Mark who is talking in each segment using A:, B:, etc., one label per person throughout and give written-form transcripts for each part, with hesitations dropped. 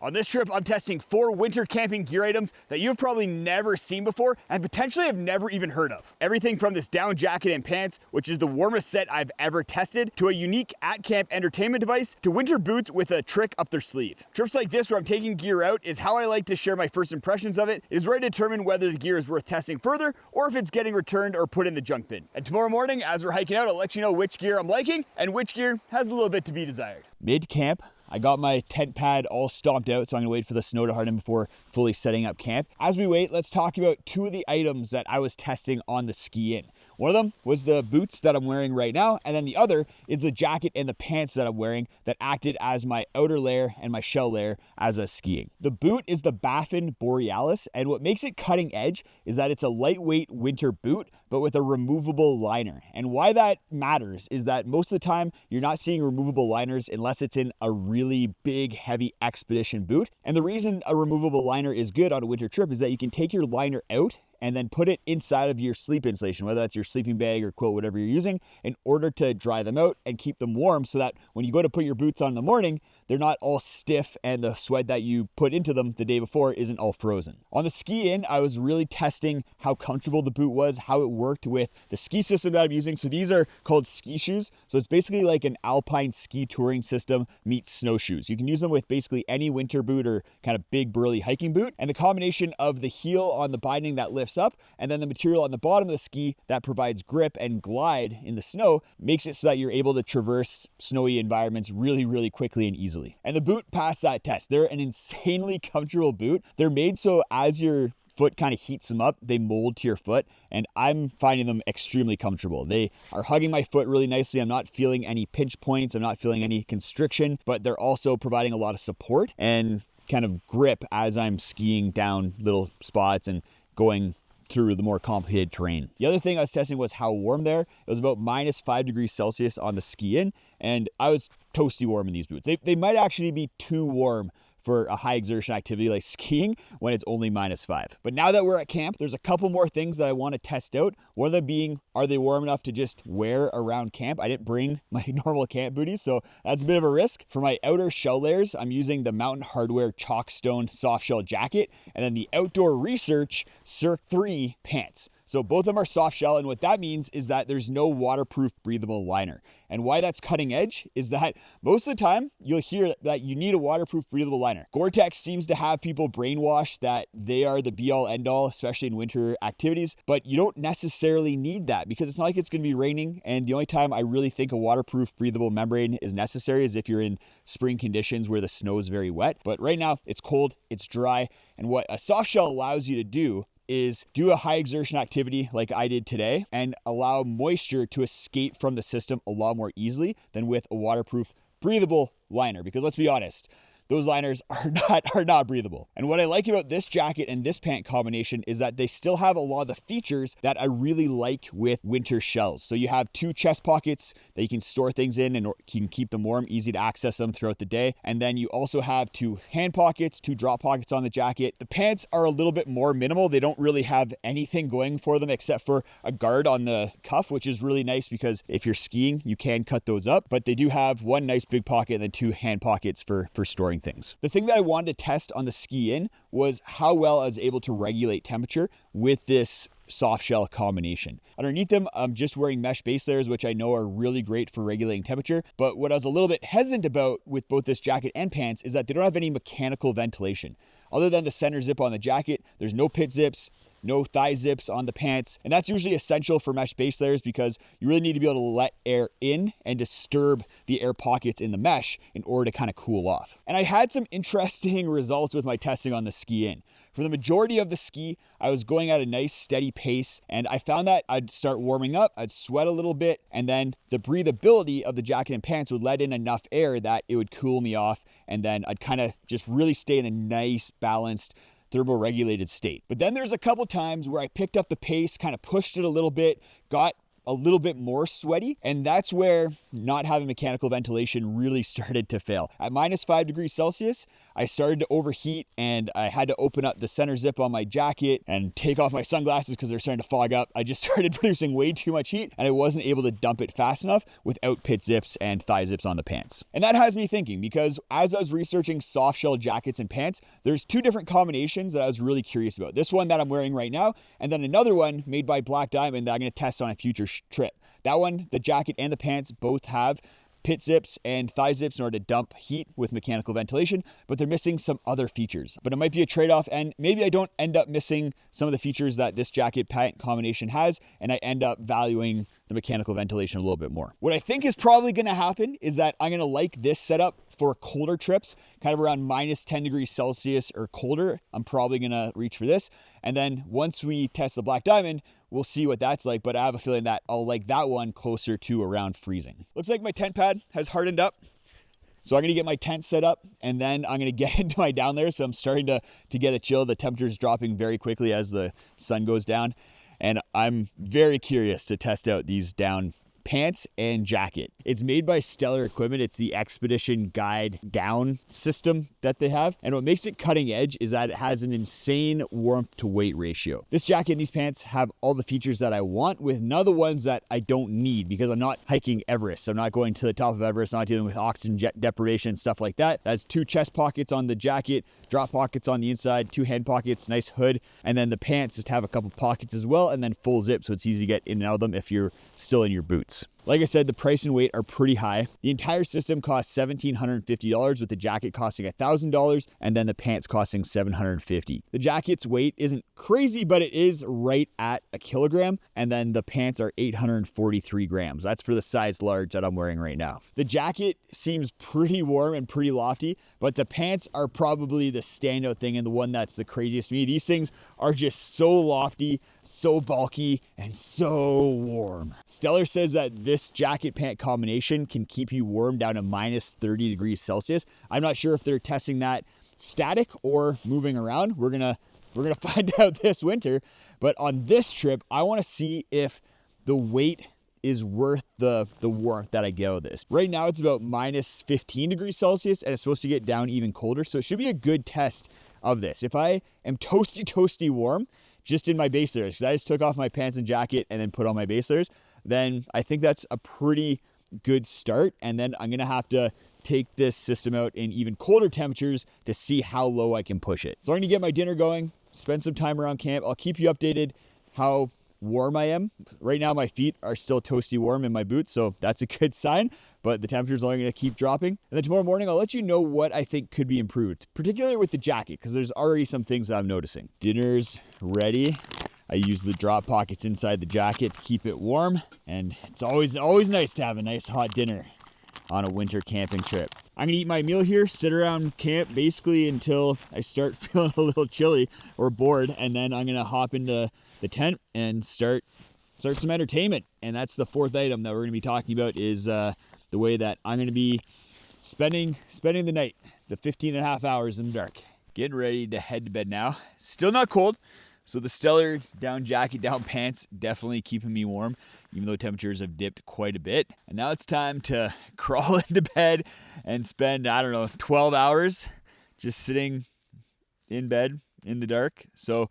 A: On this trip, I'm testing 4 winter camping gear items that you've probably never seen before and potentially have never even heard of. Everything from this down jacket and pants, which is the warmest set I've ever tested, to a unique at-camp entertainment device, to winter boots with a trick up their sleeve. Trips like this where I'm taking gear out is how I like to share my first impressions of it. It is where I determine whether the gear is worth testing further or if it's getting returned or put in the junk bin. And tomorrow morning, as we're hiking out, I'll let you know which gear I'm liking and which gear has a little bit to be desired. Mid-camp, I got my tent pad all stomped out, so I'm gonna wait for the snow to harden before fully setting up camp. As we wait, let's talk about 2 of the items that I was testing on the ski-in. One of them was the boots that I'm wearing right now, and then the other is the jacket and the pants that I'm wearing that acted as my outer layer and my shell layer as a skiing. The boot is the Baffin Borealis, and what makes it cutting edge is that it's a lightweight winter boot, but with a removable liner. And why that matters is that most of the time, you're not seeing removable liners unless it's in a really big, heavy expedition boot. And the reason a removable liner is good on a winter trip is that you can take your liner out and then put it inside of your sleep insulation, whether that's your sleeping bag or quilt, whatever you're using, in order to dry them out and keep them warm so that when you go to put your boots on in the morning, they're not all stiff and the sweat that you put into them the day before isn't all frozen. On the ski-in, I was really testing how comfortable the boot was, how it worked with the ski system that I'm using. So these are called ski shoes. So it's basically like an alpine ski touring system meets snowshoes. You can use them with basically any winter boot or kind of big burly hiking boot. And the combination of the heel on the binding that lifts up and then the material on the bottom of the ski that provides grip and glide in the snow makes it so that you're able to traverse snowy environments really, really quickly and easily. And the boot passed that test. They're an insanely comfortable boot. They're made so as your foot kind of heats them up, they mold to your foot, and I'm finding them extremely comfortable. They are hugging my foot really nicely. I'm not feeling any pinch points. I'm not feeling any constriction, but they're also providing a lot of support and kind of grip as I'm skiing down little spots and going through the more complicated terrain. The other thing I was testing was how warm there. It was about -5 degrees Celsius on the ski-in, and I was toasty warm in these boots. They might actually be too warm for a high exertion activity like skiing when it's only -5. But now that we're at camp, there's a couple more things that I want to test out. One of them being, are they warm enough to just wear around camp? I didn't bring my normal camp booties, so that's a bit of a risk. For my outer shell layers, I'm using the Mountain Hardwear Chalkstone Softshell jacket, and then the Outdoor Research Cirque 3 pants. So both of them are soft shell, and what that means is that there's no waterproof breathable liner. And why that's cutting edge is that most of the time you'll hear that you need a waterproof breathable liner. Gore-Tex seems to have people brainwashed that they are the be-all end-all, especially in winter activities, but you don't necessarily need that because it's not like it's going to be raining, and the only time I really think a waterproof breathable membrane is necessary is if you're in spring conditions where the snow is very wet. But right now it's cold, it's dry, and what a soft shell allows you to do is do a high exertion activity like I did today and allow moisture to escape from the system a lot more easily than with a waterproof breathable liner. Because let's be honest, those liners are not breathable. And what I like about this jacket and this pant combination is that they still have a lot of the features that I really like with winter shells. So you have 2 chest pockets that you can store things in and you can keep them warm, easy to access them throughout the day. And then you also have 2 hand pockets, 2 drop pockets on the jacket. The pants are a little bit more minimal. They don't really have anything going for them except for a guard on the cuff, which is really nice because if you're skiing, you can cut those up. But they do have 1 nice big pocket and then 2 hand pockets for storing things. The thing that I wanted to test on the ski-in was how well I was able to regulate temperature with this soft shell combination. Underneath them, I'm just wearing mesh base layers, which I know are really great for regulating temperature. But what I was a little bit hesitant about with both this jacket and pants is that they don't have any mechanical ventilation. Other than the center zip on the jacket, there's no pit zips, no thigh zips on the pants. And that's usually essential for mesh base layers because you really need to be able to let air in and disturb the air pockets in the mesh in order to kind of cool off. And I had some interesting results with my testing on the ski-in. For the majority of the ski, I was going at a nice steady pace, and I found that I'd start warming up, I'd sweat a little bit, and then the breathability of the jacket and pants would let in enough air that it would cool me off, and then I'd kind of just really stay in a nice, balanced, thermoregulated state. But then there's a couple times where I picked up the pace, kind of pushed it a little bit, got a little bit more sweaty, and that's where not having mechanical ventilation really started to fail. At -5 degrees Celsius, I started to overheat and I had to open up the center zip on my jacket and take off my sunglasses because they're starting to fog up. I just started producing way too much heat and I wasn't able to dump it fast enough without pit zips and thigh zips on the pants. And that has me thinking, because as I was researching soft shell jackets and pants, there's two different combinations that I was really curious about. This one that I'm wearing right now, and then another one made by Black Diamond that I'm going to test on a future trip. That one, the jacket and the pants both have pit zips and thigh zips in order to dump heat with mechanical ventilation, but they're missing some other features. But it might be a trade-off, and maybe I don't end up missing some of the features that this jacket pant combination has, and I end up valuing the mechanical ventilation a little bit more. What I think is probably going to happen is that I'm going to like this setup for colder trips, kind of around minus 10 degrees Celsius or colder. I'm probably going to reach for this. And then once we test the Black Diamond, we'll see what that's like, but I have a feeling that I'll like that one closer to around freezing. Looks like my tent pad has hardened up. So I'm gonna get my tent set up and then I'm gonna get into my down there. So I'm starting to get a chill. The temperature's dropping very quickly as the sun goes down. And I'm very curious to test out these down pants and jacket. It's made by Stellar Equipment. It's the Expedition Guide down system that they have. And what makes it cutting edge is that it has an insane warmth to weight ratio. This jacket and these pants have all the features that I want with none of the ones that I don't need, because I'm not hiking Everest. I'm not going to the top of Everest, I'm not dealing with oxygen deprivation and stuff like that. That's 2 chest pockets on the jacket, drop pockets on the inside, 2 hand pockets, nice hood. And then the pants just have a couple pockets as well, and then full zip, so it's easy to get in and out of them if you're still in your boots. Like I said, the price and weight are pretty high. The entire system costs $1,750, with the jacket costing $1,000 and then the pants costing $750. The jacket's weight isn't crazy, but it is right at a kilogram. And then the pants are 843 grams. That's for the size large that I'm wearing right now. The jacket seems pretty warm and pretty lofty, but the pants are probably the standout thing and the one that's the craziest to me. These things are just so lofty, so bulky, and so warm. Stellar says that this jacket pant combination can keep you warm down to minus 30 degrees Celsius. I'm not sure if they're testing that static or moving around. We're gonna find out this winter. But on this trip, I want to see if the weight is worth the warmth that I get out of this. Right now it's about minus 15 degrees Celsius and it's supposed to get down even colder. So it should be a good test of this. If I am toasty warm just in my base layers, because I just took off my pants and jacket and then put on my base layers, then I think that's a pretty good start. And then I'm gonna have to take this system out in even colder temperatures to see how low I can push it. So I'm gonna get my dinner going, spend some time around camp. I'll keep you updated how warm I am. Right now my feet are still toasty warm in my boots, so that's a good sign, but the temperature's only going to keep dropping. And then tomorrow morning I'll let you know what I think could be improved, particularly with the jacket, because there's already some things that I'm noticing. Dinner's ready. I use the drop pockets inside the jacket to keep it warm, and it's always nice to have a nice hot dinner on a winter camping trip. I'm gonna eat my meal here, sit around camp basically until I start feeling a little chilly or bored, and then I'm gonna hop into the tent and start some entertainment. And that's the fourth item that we're gonna be talking about, is the way that I'm gonna be spending the night, the 15 and a half hours in the dark. Getting ready to head to bed now. Still not cold. So the Stellar down jacket, down pants, definitely keeping me warm, even though temperatures have dipped quite a bit. And now it's time to crawl into bed and spend, 12 hours just sitting in bed in the dark. So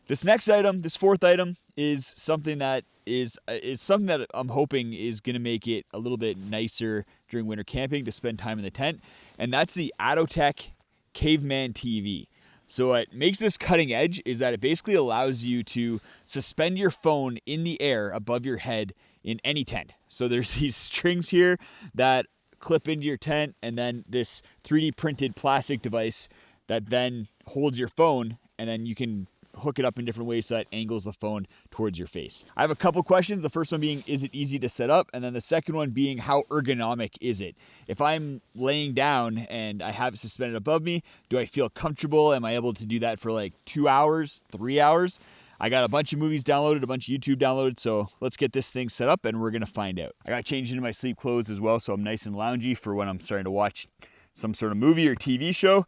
A: this next item, this fourth item, is something that is something that I'm hoping is going to make it a little bit nicer during winter camping to spend time in the tent. And that's the Atotech Caveman TV. So what makes this cutting edge is that it basically allows you to suspend your phone in the air above your head in any tent. So there's these strings here that clip into your tent, and then this 3D printed plastic device that then holds your phone, and then you can hook it up in different ways so that it angles the phone towards your face. I have a couple questions. The first one being, is it easy to set up? And then the second one being, how ergonomic is it? If I'm laying down and I have it suspended above me, do I feel comfortable? Am I able to do that for like 2 hours, 3 hours? I got a bunch of movies downloaded, a bunch of YouTube downloaded, so let's get this thing set up and we're gonna find out. I got changed into my sleep clothes as well, so I'm nice and loungy for when I'm starting to watch some sort of movie or TV show.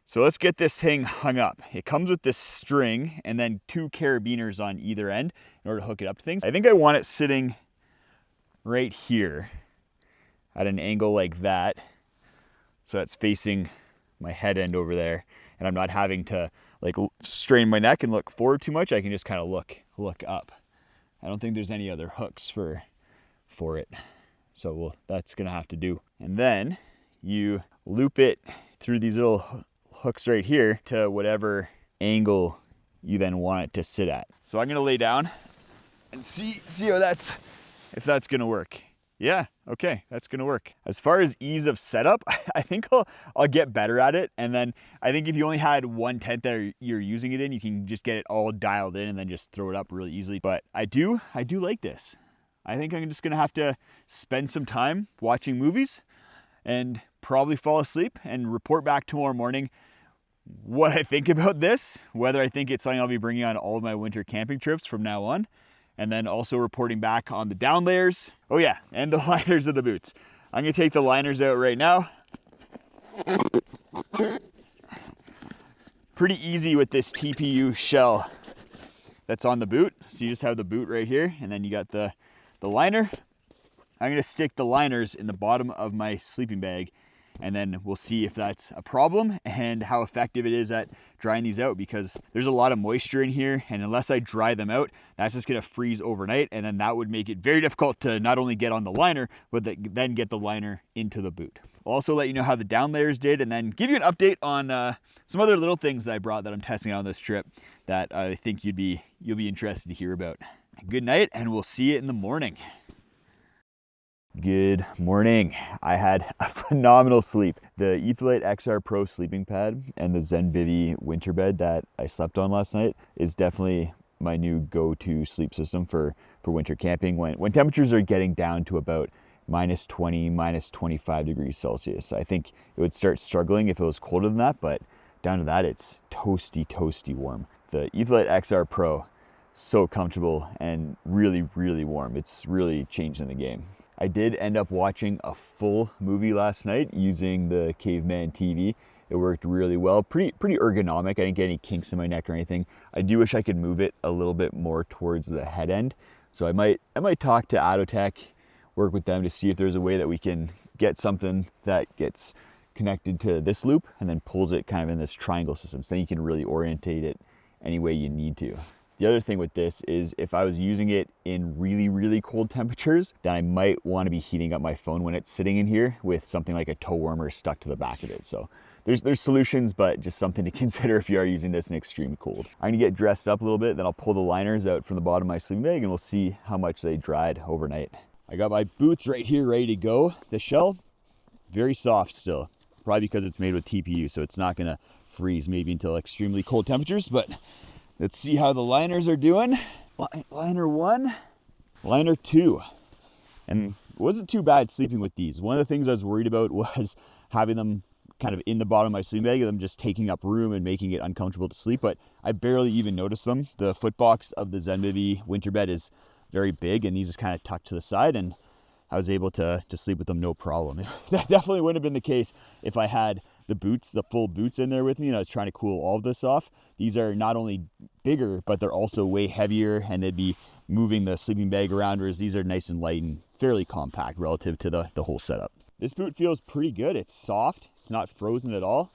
A: So let's get this thing hung up. It comes with this string and then 2 carabiners on either end in order to hook it up to things. I think I want it sitting right here at an angle like that. So that's facing my head end over there, and I'm not having to like strain my neck and look forward too much. I can just kind of look up. I don't think there's any other hooks for it. So that's gonna have to do. And then you loop it through these little hooks right here to whatever angle you then want it to sit at. So I'm gonna lay down and see how if that's gonna work. Yeah, okay, that's gonna work. As far as ease of setup, I think I'll get better at it. And then I think if you only had one tent that you're using it in, you can just get it all dialed in and then just throw it up really easily. But I do like this. I think I'm just gonna have to spend some time watching movies and probably fall asleep and report back tomorrow morning what I think about this, whether I think it's something I'll be bringing on all of my winter camping trips from now on. And then also reporting back on the down layers. Oh yeah, and the liners of the boots. I'm gonna take the liners out right now. Pretty easy with this TPU shell that's on the boot. So you just have the boot right here, and then you got the liner. I'm gonna stick the liners in the bottom of my sleeping bag, and then we'll see if that's a problem and how effective it is at drying these out, because there's a lot of moisture in here, and unless I dry them out, that's just gonna freeze overnight, and then that would make it very difficult to not only get on the liner, but then get the liner into the boot. I'll also let you know how the down layers did, and then give you an update on some other little things that I brought that I'm testing out on this trip that I think you'll be interested to hear about. Good night, and we'll see you in the morning. Good morning. I had a phenomenal sleep. The Etholite XR Pro sleeping pad and the Zenbivy winter bed that I slept on last night is definitely my new go-to sleep system for winter camping when temperatures are getting down to about -20, -25 degrees Celsius. I think it would start struggling if it was colder than that, but down to that, it's toasty warm. The Etholite XR Pro, so comfortable and really warm. It's really changing the game. I did end up watching a full movie last night using the Caveman TV. It worked really well, pretty ergonomic. I didn't get any kinks in my neck or anything. I do wish I could move it a little bit more towards the head end. So I might talk to Autotech, work with them to see if there's a way that we can get something that gets connected to this loop and then pulls it kind of in this triangle system, so then you can really orientate it any way you need to. The other thing with this is if I was using it in really cold temperatures, then I might want to be heating up my phone when it's sitting in here with something like a toe warmer stuck to the back of it. So there's solutions, but just something to consider if you are using this in extreme cold. I'm gonna get dressed up a little bit, then I'll pull the liners out from the bottom of my sleeping bag and we'll see how much they dried overnight. I got my boots right here ready to go. The shell, very soft still, probably because it's made with TPU, so it's not gonna freeze maybe until extremely cold temperatures, but let's see how the liners are doing. Liner 1, liner 2. And it wasn't too bad sleeping with these. One of the things I was worried about was having them kind of in the bottom of my sleeping bag and them just taking up room and making it uncomfortable to sleep, but I barely even noticed them. The foot box of the Zenbivy winter bed is very big, and these is kind of tucked to the side, and I was able to sleep with them no problem. That definitely wouldn't have been the case if I had the boots, the full boots in there with me and I was trying to cool all of this off. These are not only bigger, but they're also way heavier, and they'd be moving the sleeping bag around, whereas these are nice and light and fairly compact relative to the whole setup. This boot feels pretty good. It's soft, it's not frozen at all.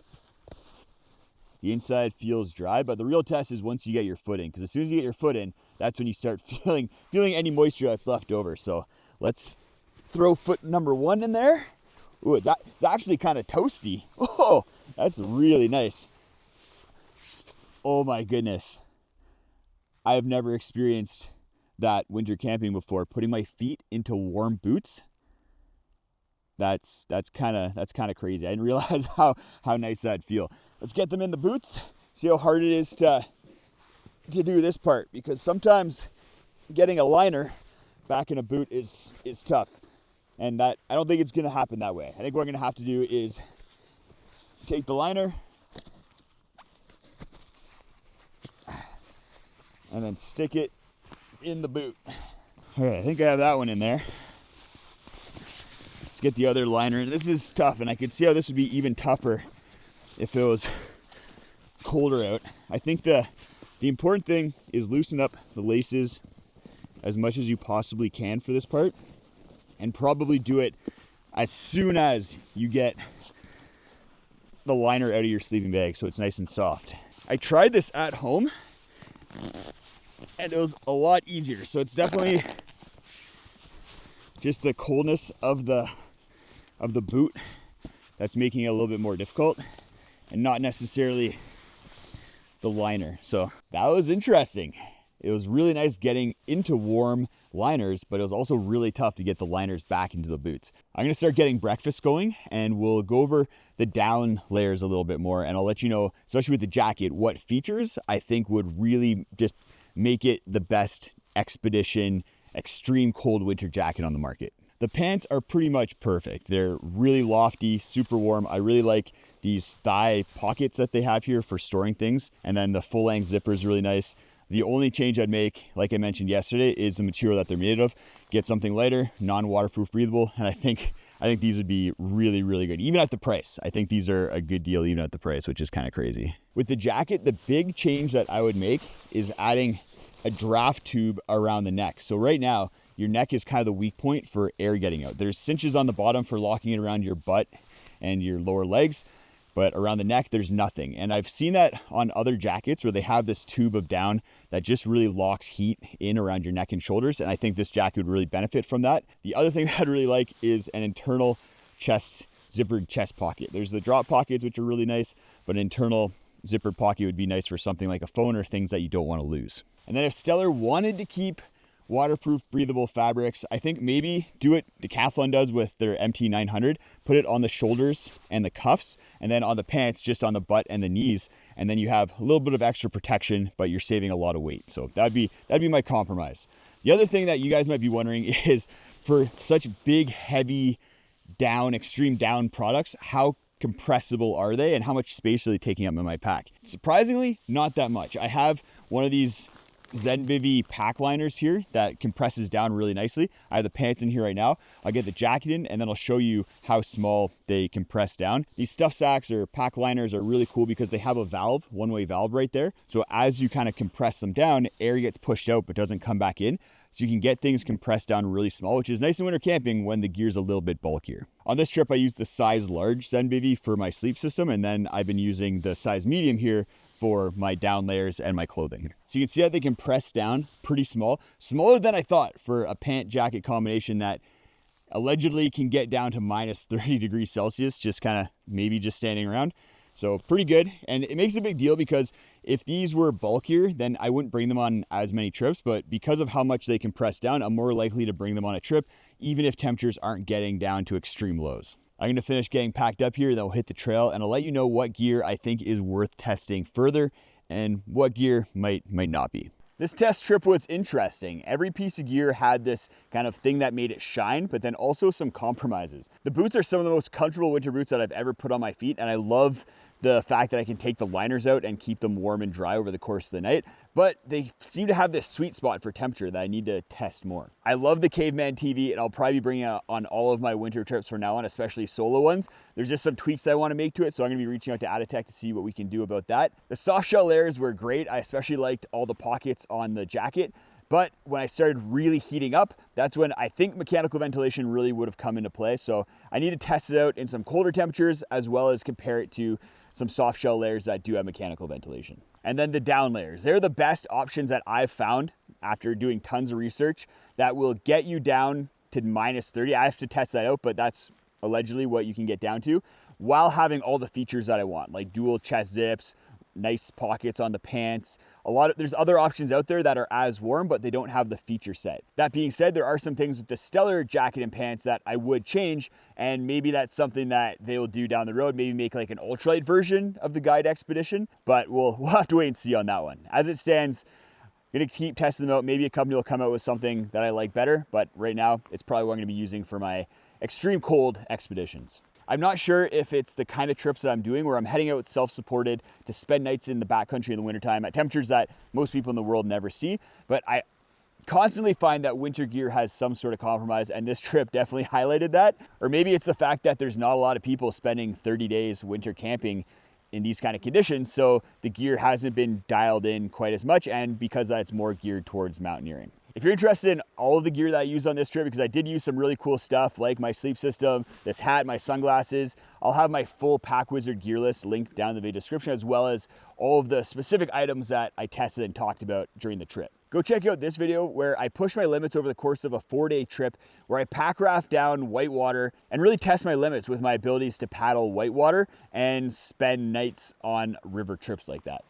A: The inside feels dry, but the real test is once you get your foot in, because as soon as you get your foot in, that's when you start feeling any moisture that's left over. So let's throw foot number 1 in there. Ooh, it's actually kind of toasty. Oh, that's really nice. Oh my goodness. I have never experienced that winter camping before. Putting my feet into warm boots, that's kind of crazy. I didn't realize how nice that'd feel. Let's get them in the boots, see how hard it is to do this part, because sometimes getting a liner back in a boot is tough. And that, I don't think it's gonna happen that way. I think what I'm gonna have to do is take the liner and then stick it in the boot. All right, I think I have that one in there. Let's get the other liner. This is tough, and I could see how this would be even tougher if it was colder out. I think the important thing is loosen up the laces as much as you possibly can for this part, and probably do it as soon as you get the liner out of your sleeping bag so it's nice and soft. I tried this at home and it was a lot easier. So it's definitely just the coldness of the boot that's making it a little bit more difficult, and not necessarily the liner. So that was interesting. It was really nice getting into warm liners, but it was also really tough to get the liners back into the boots. I'm gonna start getting breakfast going and we'll go over the down layers a little bit more, and I'll let you know, especially with the jacket, what features I think would really just make it the best expedition, extreme cold winter jacket on the market. The pants are pretty much perfect. They're really lofty, super warm. I really like these thigh pockets that they have here for storing things. And then the full length zipper is really nice. The only change I'd make, like I mentioned yesterday, is the material that they're made of. Get something lighter, non-waterproof, breathable, and I think these would be really, really good. Even at the price, I think these are a good deal even at the price, which is kind of crazy. With the jacket, the big change that I would make is adding a draft tube around the neck. So right now, your neck is kind of the weak point for air getting out. There's cinches on the bottom for locking it around your butt and your lower legs, but around the neck, there's nothing. And I've seen that on other jackets where they have this tube of down that just really locks heat in around your neck and shoulders. And I think this jacket would really benefit from that. The other thing that I'd really like is an internal zippered chest pocket. There's the drop pockets, which are really nice, but an internal zippered pocket would be nice for something like a phone or things that you don't want to lose. And then if Stellar wanted to keep waterproof, breathable fabrics, I think maybe do what Decathlon does with their MT900, put it on the shoulders and the cuffs, and then on the pants, just on the butt and the knees. And then you have a little bit of extra protection, but you're saving a lot of weight. So that'd be my compromise. The other thing that you guys might be wondering is, for such big, heavy down, extreme down products, how compressible are they and how much space are they taking up in my pack? Surprisingly, not that much. I have one of these Zenbivy pack liners here that compresses down really nicely. I have the pants in here right now. I'll get the jacket in and then I'll show you how small they compress down. These stuff sacks or pack liners are really cool because they have a valve, one-way valve right there. So as you kind of compress them down, air gets pushed out but doesn't come back in. So you can get things compressed down really small, which is nice in winter camping when the gear's a little bit bulkier. On this trip, I used the size large Zenbivy for my sleep system, and then I've been using the size medium here for my down layers and my clothing. So you can see how they compress down pretty small, smaller than I thought for a pant jacket combination that allegedly can get down to minus 30 degrees Celsius, just kind of maybe just standing around. So pretty good. And it makes a big deal because if these were bulkier, then I wouldn't bring them on as many trips, but because of how much they compress down, I'm more likely to bring them on a trip, even if temperatures aren't getting down to extreme lows. I'm gonna finish getting packed up here, then we'll hit the trail, and I'll let you know what gear I think is worth testing further and what gear might not be. This test trip was interesting. Every piece of gear had this kind of thing that made it shine, but then also some compromises. The boots are some of the most comfortable winter boots that I've ever put on my feet, and I love the fact that I can take the liners out and keep them warm and dry over the course of the night, but they seem to have this sweet spot for temperature that I need to test more. I love the Caveman TV, and I'll probably be bringing it on all of my winter trips from now on, especially solo ones. There's just some tweaks I want to make to it, so I'm going to be reaching out to Adatech to see what we can do about that. The soft shell layers were great. I especially liked all the pockets on the jacket. But when I started really heating up, that's when I think mechanical ventilation really would have come into play. So I need to test it out in some colder temperatures, as well as compare it to some soft shell layers that do have mechanical ventilation. And then the down layers. They're the best options that I've found after doing tons of research that will get you down to minus 30. I have to test that out, but that's allegedly what you can get down to while having all the features that I want, like dual chest zips, nice pockets on the pants. There's other options out there that are as warm, but they don't have the feature set. That being said, there are some things with the Stellar jacket and pants that I would change, and maybe that's something that they'll do down the road, maybe make like an ultralight version of the Guide Expedition, but we'll have to wait and see on that one. As it stands, I'm gonna keep testing them out. Maybe a company will come out with something that I like better, but right now it's probably what I'm gonna be using for my extreme cold expeditions. I'm not sure if it's the kind of trips that I'm doing where I'm heading out self-supported to spend nights in the backcountry in the wintertime at temperatures that most people in the world never see, but I constantly find that winter gear has some sort of compromise, and this trip definitely highlighted that. Or maybe it's the fact that there's not a lot of people spending 30 days winter camping in these kind of conditions, so the gear hasn't been dialed in quite as much, and because that's more geared towards mountaineering. If you're interested in all of the gear that I used on this trip, because I did use some really cool stuff like my sleep system, this hat, my sunglasses, I'll have my full Pack Wizard gear list linked down in the video description, as well as all of the specific items that I tested and talked about during the trip. Go check out this video where I push my limits over the course of a 4-day trip, where I pack raft down whitewater and really test my limits with my abilities to paddle whitewater and spend nights on river trips like that.